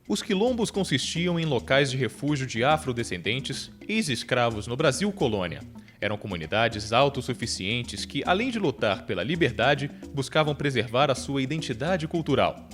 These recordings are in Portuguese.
Os quilombos consistiam em locais de refúgio de afrodescendentes, ex-escravos no Brasil colônia. Eram comunidades autossuficientes que, além de lutar pela liberdade, buscavam preservar a sua identidade cultural.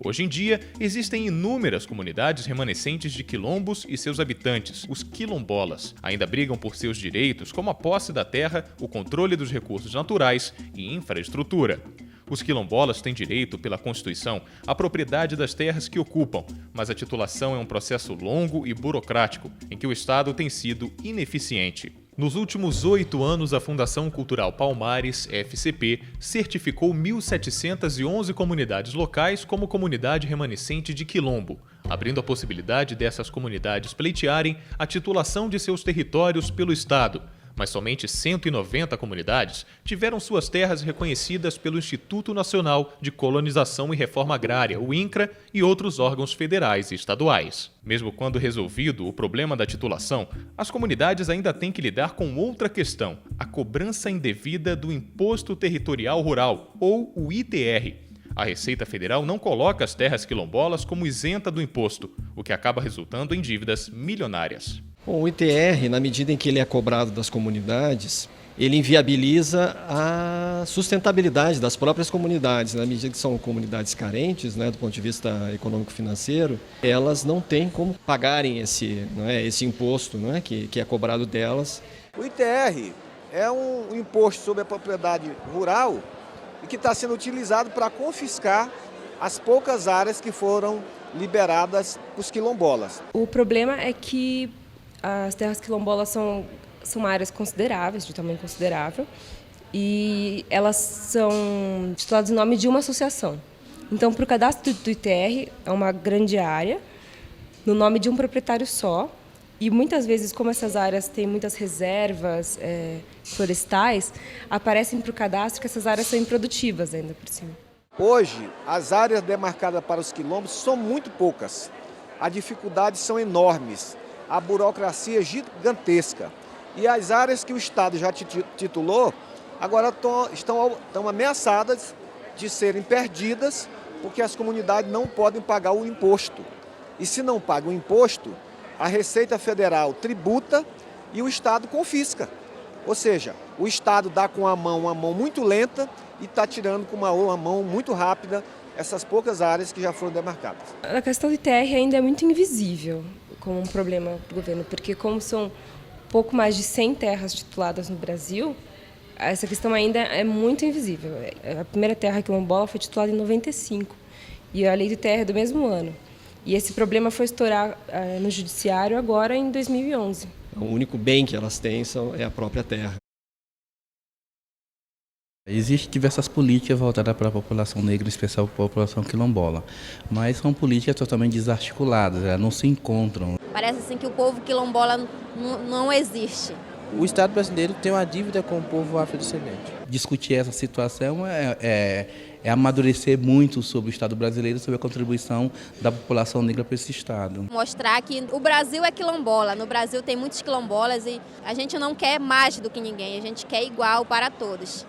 Hoje em dia, existem inúmeras comunidades remanescentes de quilombos e seus habitantes, os quilombolas. Ainda brigam por seus direitos, como a posse da terra, o controle dos recursos naturais e infraestrutura. Os quilombolas têm direito, pela Constituição, à propriedade das terras que ocupam, mas a titulação é um processo longo e burocrático, em que o Estado tem sido ineficiente. Nos últimos 8 anos, a Fundação Cultural Palmares, FCP, certificou 1.711 comunidades locais como comunidade remanescente de quilombo, abrindo a possibilidade dessas comunidades pleitearem a titulação de seus territórios pelo Estado. Mas somente 190 comunidades tiveram suas terras reconhecidas pelo Instituto Nacional de Colonização e Reforma Agrária, o INCRA, e outros órgãos federais e estaduais. Mesmo quando resolvido o problema da titulação, as comunidades ainda têm que lidar com outra questão, a cobrança indevida do Imposto Territorial Rural, ou o ITR. A Receita Federal não coloca as terras quilombolas como isenta do imposto, o que acaba resultando em dívidas milionárias. O ITR, na medida em que ele é cobrado das comunidades, ele inviabiliza a sustentabilidade das próprias comunidades. Na medida que são comunidades carentes, do ponto de vista econômico-financeiro, elas não têm como pagarem esse imposto que é cobrado delas. O ITR é um imposto sobre a propriedade rural e que está sendo utilizado para confiscar as poucas áreas que foram liberadas para os quilombolas. O problema é que as terras quilombolas são áreas consideráveis, de tamanho considerável, e elas são tituladas em nome de uma associação. Então, para o cadastro do ITR, é uma grande área, no nome de um proprietário só, e muitas vezes, como essas áreas têm muitas reservas florestais, aparecem para o cadastro que essas áreas são improdutivas ainda por cima. Hoje, as áreas demarcadas para os quilombos são muito poucas. As dificuldades são enormes. A burocracia é gigantesca. E as áreas que o Estado já titulou, agora estão ameaçadas de serem perdidas, porque as comunidades não podem pagar o imposto. E se não pagam o imposto, a Receita Federal tributa e o Estado confisca. Ou seja, o Estado dá com uma mão muito lenta e está tirando com uma mão muito rápida essas poucas áreas que já foram demarcadas. A questão do ITR ainda é muito invisível como um problema do governo, porque como são pouco mais de 100 terras tituladas no Brasil, essa questão ainda é muito invisível. A primeira terra quilombola foi titulada em 95 e a lei do ITR é do mesmo ano. E esse problema foi estourar no judiciário agora em 2011. O único bem que elas têm é a própria terra. Existem diversas políticas voltadas para a população negra, em especial para a população quilombola, mas são políticas totalmente desarticuladas, elas não se encontram. Parece assim que o povo quilombola não existe. O Estado brasileiro tem uma dívida com o povo afrodescendente. Discutir essa situação é amadurecer muito sobre o Estado brasileiro, sobre a contribuição da população negra para esse Estado. Mostrar que o Brasil é quilombola, no Brasil tem muitos quilombolas e a gente não quer mais do que ninguém, a gente quer igual para todos.